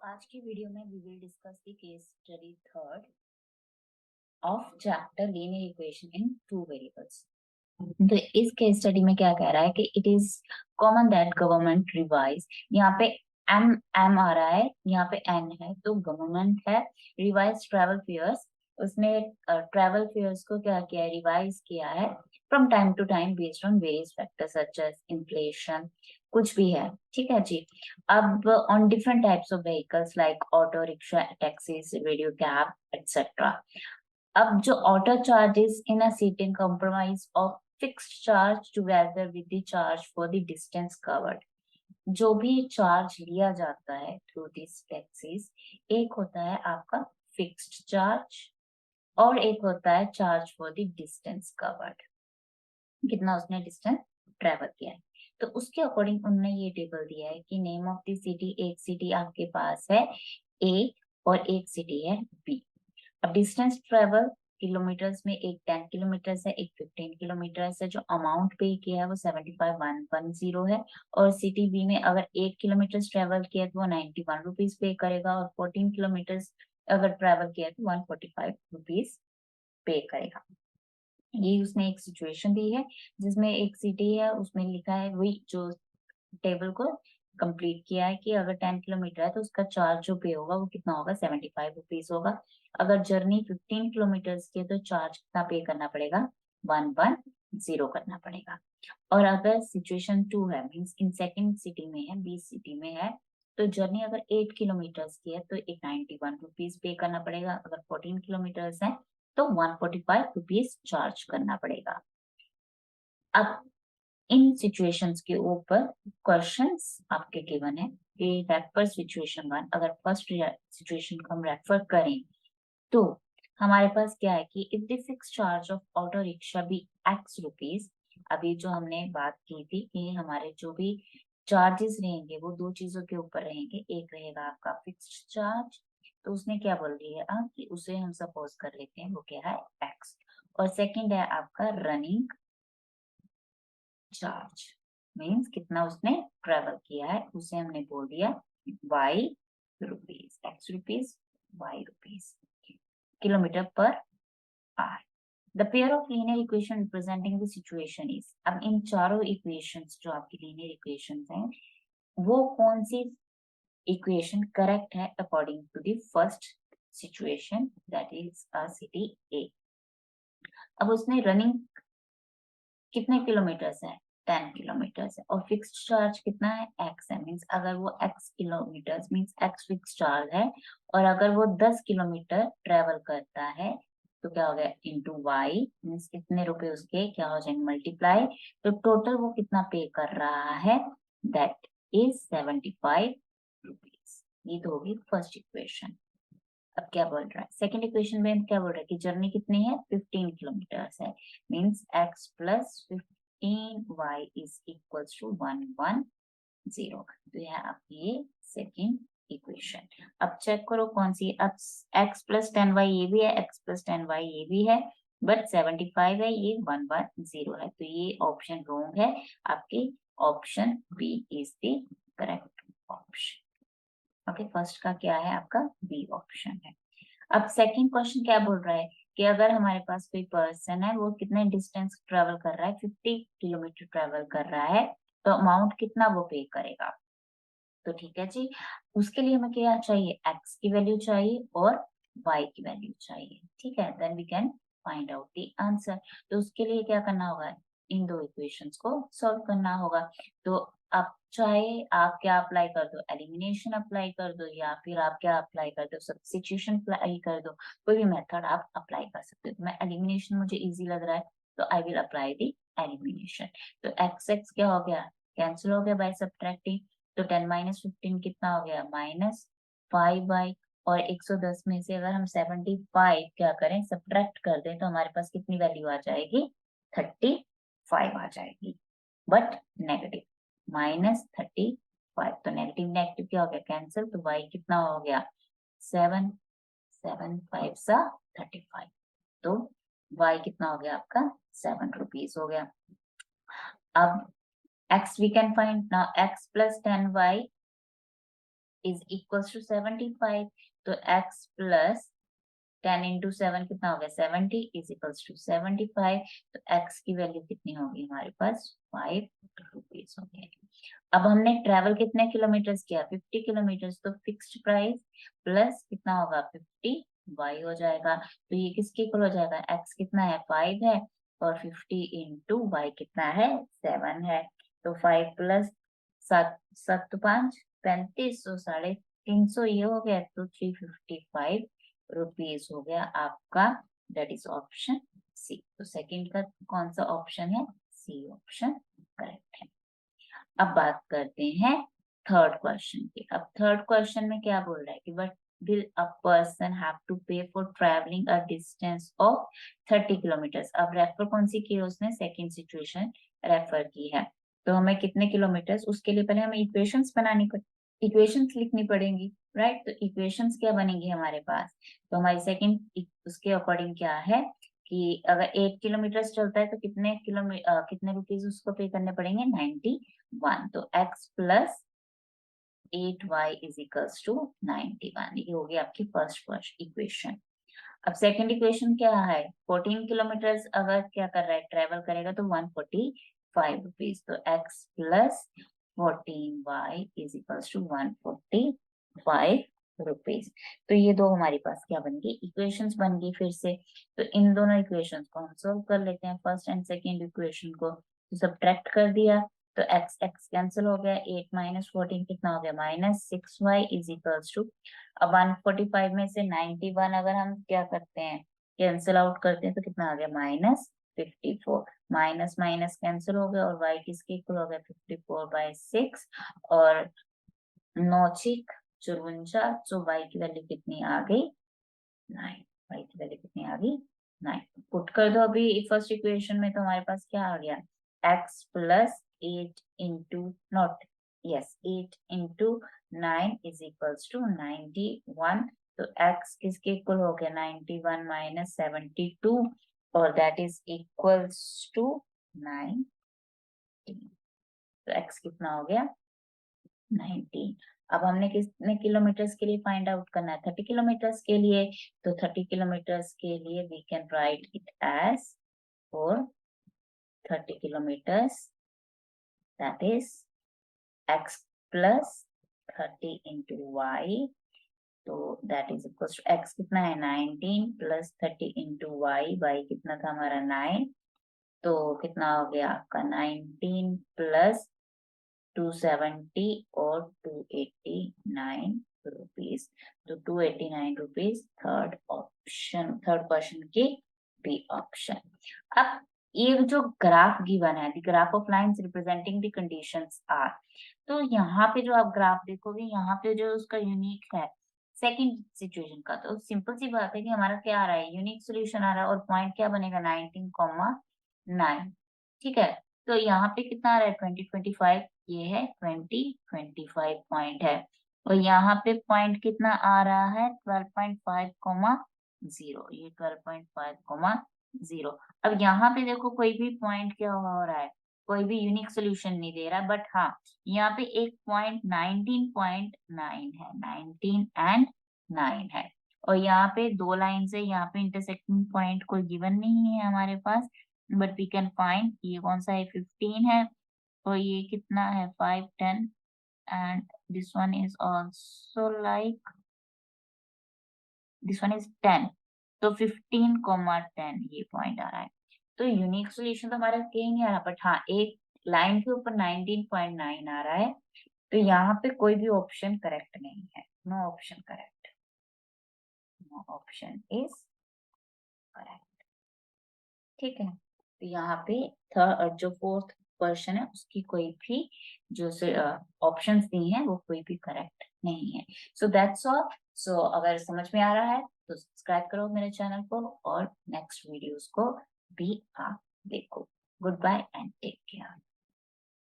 आज की वीडियो में we will discuss the case study third of chapter linear equation in two variables. तो इस केस स्टडी में क्या कह रहा है कि it is common that government revise, यहाँ पे एम एम आ रहा है, यहाँ पे एन है, तो गवर्नमेंट है रिवाइज ट्रेवल फेयर्स। उसने ट्रेवल फेयर्स को क्या किया है, रिवाइज किया है from time to time based on various factors such as inflation, कुछ भी है, ठीक है जी। अब on different types of vehicles like auto rickshaw, taxis, radio cab etcetera. अब जो auto charges in a seating compromise of fixed charge together with the charge for the distance covered, जो भी चार्ज लिया जाता है थ्रू दिस टैक्सीज, एक होता है आपका फिक्स्ड चार्ज और एक होता है charge for the distance covered, कितना उसने डिस्टेंस ट्रेवल किया है। तो उसके अकॉर्डिंग उन्होंने ये टेबल दिया है कि नेम ऑफ द सिटी, एक सिटी आपके पास है ए और एक सिटी है बी। अब डिस्टेंस ट्रेवल किलोमीटर्स में, एक 10 किलोमीटर्स है, एक 15 किलोमीटर्स है। जो अमाउंट पे किया है वो 75,110 है। और सिटी बी में अगर 1 किलोमीटर ट्रेवल किया तो वो 91 रुपीज पे करेगा, और 14 किलोमीटर्स अगर ट्रेवल किया तो 145 रुपीज पे करेगा। ये उसने एक सिचुएशन दी है जिसमें एक सिटी है, उसमें लिखा है वही जो टेबल को कंप्लीट किया है कि अगर 10 किलोमीटर है तो उसका चार्ज जो पे होगा वो कितना होगा, 75 रुपीज होगा। अगर जर्नी 15 किलोमीटर की है तो चार्ज कितना पे करना पड़ेगा, 110 करना पड़ेगा। और अगर सिचुएशन 2 है, मीन्स इन सेकेंड सिटी में है, बी सिटी में है, तो जर्नी अगर 8 किलोमीटर की है तो एक 91 रुपीज पे करना पड़ेगा। अगर 14 किलोमीटर है तो 145 रुपीज चार्ज करना पड़ेगा। अब इन सिचुएशंस के ऊपर क्वेश्चंस आपके गिवन है कि रेफर सिचुएशन 1। अगर फर्स्ट सिचुएशन को हम रेफर करें तो हमारे पास क्या है कि if the fix charge of auto rickshaw be x rupees, अभी जो हमने बात की थी कि हमारे जो भी चार्जेस रहेंगे वो दो चीजों के ऊपर रहेंगे। एक रहेगा आपका फिक्स्ड चार्ज, तो उसने क्या बोल दिया कि उसे हम सपोज कर लेते हैं वो क्या है, एक्स। और सेकंड है आपका रनिंग चार्ज, मीन्स कितना उसने ट्रेवल किया है, उसे हमने बोल दिया Y rupees, X rupees, Y rupees, kilometre पर आर। The pair of linear equation representing the situation is, अब इन चारों इक्वेशंस जो आपकी लीनियर इक्वेशंस हैं वो कौन सी इक्वेशन करेक्ट है according to the first situation, that is a city A. अब उसने रनिंग कितने किलोमीटर है, 10 किलोमीटर है, और फिक्स्ड चार्ज कितना है, एक्स है। मीन्स अगर वो x kilometre means x fix charge है, और अगर वो 10 किलोमीटर ट्रेवल करता है तो क्या हो गया, इंटू वाई, मीन्स कितने रुपए उसके क्या हो जाएंगे, मल्टीप्लाई। तो टोटल वो कितना पे कर रहा है, दैट इज 75 रुपीज। ये तो होगी फर्स्ट इक्वेशन। अब क्या बोल रहा है, सेकंड इक्वेशन में क्या बोल रहा है कि जर्नी कितनी है, 15 किलोमीटर है, means x plus 15y is equals to 110। तो यह आपकी ये सेकंड इक्वेशन। अब चेक करो कौन सी, अब x प्लस 10y ये भी है, x प्लस 10y ये भी है, बट 75 है, ये 110 है, तो ये ऑप्शन रॉन्ग है। आपकी option B is the correct option. Okay, first का क्या है आपका, बी ऑप्शन है। अब सेकंड क्वेश्चन क्या बोल रहा है कि अगर हमारे पास कोई पर्सन है वो कितने डिस्टेंस ट्रेवल कर रहा है, 50 किलोमीटर ट्रेवल कर रहा है, तो अमाउंट कितना वो पे करेगा। तो ठीक है जी, उसके लिए हमें क्या चाहिए, एक्स की वैल्यू चाहिए और वाई की वैल्यू चाहिए, ठीक है। Then we can find out the answer. तो उसके लिए क्या करना होगा, इन दो इक्वेशंस को सॉल्व करना होगा। तो आप चाहे आप क्या अप्लाई कर दो, एलिमिनेशन अप्लाई कर दो, या फिर आप क्या अप्लाई कर दो, सब्स्टिट्यूशन अप्लाई कर दो, कोई भी मेथड आप अप्लाई कर सकते हो। तो मैं एलिमिनेशन मुझे इजी लग रहा है तो I will apply the elimination. तो एक्स एक्स क्या हो गया, कैंसिल हो गया बाय सब्ट्रैक्टिंग। तो 10 माइनस 15 कितना हो गया, -5/, और 110 में से अगर हम 75 क्या करें, सब्ट्रैक्ट कर दें तो हमारे पास कितनी वैल्यू आ जाएगी, 35 आ जाएगी, बट नेगेटिव, -35। तो नेगेटिव नेगेटिव क्या हो गया, कैंसिल। तो y कितना हो गया, 7, 7 5 सा 35। तो y कितना हो गया आपका, 7 रुपीज हो गया। अब x we can find now, x plus 10y is equals to 75, तो x प्लस 10 इंटू 7 कितना हो गया 70 इज इक्वल्स टू 75, तो x की वैल्यू कितनी होगी हमारे पास 5 रुपीज हो गया। अब हमने ट्रेवल कितने किलोमीटर किया 50 किलोमीटर, तो फिक्स्ड प्राइस प्लस कितना होगा 50 y हो जाएगा, तो ये किसके इक्वल हो जाएगा x कितना है 5 है और 50 इंटू y कितना है 7 है, तो 5 प्लस 7 7 5 35, तो 350 ये हो गया, तो 355 रुपीज हो गया आपका, दैट इज ऑप्शन सी। तो सेकंड का कौन सा ऑप्शन है सी ऑप्शन करेक्ट है। अब बात करते हैं थर्ड क्वेश्चन की। अब थर्ड क्वेश्चन में क्या बोल रहा है कि but will a person have to pay for traveling a distance of 30 kilometers। अब रेफर कौन सी की है उसने सेकंड सिचुएशन रेफर की है, तो हमें कितने किलोमीटर्स, उसके लिए पहले हमें इक्वेशंस बनानी इक्वेशंस लिखनी पड़ेंगी, राइट। तो इक्वेशंस क्या बनेंगी हमारे पास, तो हमारी सेकंड उसके अकॉर्डिंग क्या है कि अगर 8 किलोमीटर चलता है तो कितने रुपीज उसको पे करने पड़ेंगे 91, तो x plus 8y is equals to 91, ये होगी आपकी फर्स्ट इक्वेशन। अब सेकंड इक्वेशन क्या है 14 किलोमीटर अगर क्या कर रहा है ट्रेवल करेगा तो 145 रुपीज, तो x plus 14y is equals to 145 rupees. तो ये दो हमारे पास क्या बन गई इक्वेशंस बन गई फिर से, तो इन दोनों इक्वेशंस को हम सोल्व कर लेते हैं। फर्स्ट एंड सेकंड इक्वेशन को तो सब्ट्रैक्ट कर दिया, तो x x कैंसिल हो गया, 8 माइनस 14 कितना हो गया -6y इज इक्वल्स टू, अब 145 में से 91 अगर हम क्या करते हैं कैंसिल आउट करते हैं तो कितना आ गया -54, माइनस माइनस कैंसिल हो गया और y किसके इक्वल हो गया 54/6 और 9 6 54, तो y की वैल्यू कितनी आ गई 9, y की वैल्यू कितनी आ गई 9। पुट कर दो अभी फर्स्ट इक्वेशन में, तो हमारे पास क्या आ गया x plus 8 into not yes 8 into 9 is equals to 91, तो x किसके इक्वल हो गया 91 माइनस 72 और दैट इज इक्वल्स टू 19, तो x कितना हो गया 19। अब हमने कितने किलोमीटर्स के लिए फाइंड आउट करना है 30 किलोमीटर्स के लिए, तो 30 किलोमीटर्स के लिए we can write it as for 30 kilometres that is x plus 30 into y, तो that is equal to x कितना है 19 प्लस 30 इंटू y कितना था हमारा 9, तो कितना हो गया आपका 19 प्लस 270 और 289 रुपीज, तो 289 रुपीज थर्ड क्वेश्चन की बी ऑप्शन। अब ये जो ग्राफ गिवन है the graph of lines representing the conditions are, तो यहाँ पे जो आप ग्राफ देखोगे यहाँ पे जो उसका यूनिक है सेकंड सिचुएशन का, तो सिंपल सी बात है कि हमारा क्या आ रहा है यूनिक सोल्यूशन आ रहा है और पॉइंट क्या बनेगा 19,9, ठीक है। तो यहाँ पे कितना आ रहा है 2025, ये है 2025 पॉइंट है और यहाँ पे पॉइंट कितना आ रहा है 12.5,0, ये 12.5,0। अब यहाँ पे देखो कोई भी पॉइंट क्या हो रहा है कोई भी यूनिक सोल्यूशन नहीं दे रहा, बट हाँ यहाँ पे एक पॉइंट 19.9 है 19 एंड 9 है और यहाँ पे दो लाइन से यहाँ पे इंटरसेक्टिंग पॉइंट कोई गिवन नहीं है हमारे पास, बट वी कैन फाइंड ये कौन सा है 15 है और ये कितना है 5 10 and this one is also like this one is 10, तो 15,10 ये पॉइंट आ रहा है। तो यूनिक सोल्यूशन तो हमारा कहीं नहीं आ रहा, बट हाँ एक लाइन के ऊपर 19.9 आ रहा है, तो यहाँ पे कोई भी ऑप्शन करेक्ट नहीं है, no option correct, no option is correct, ठीक है। तो यहाँ पे थर्ड जो फोर्थ क्वेश्चन है उसकी कोई भी जो ऑप्शंस दी हैं वो कोई भी करेक्ट नहीं है। So that's all. सो अगर समझ में आ रहा है तो सब्सक्राइब करो मेरे चैनल को और नेक्स्ट वीडियोस को भी आप देखो। Goodbye and take care.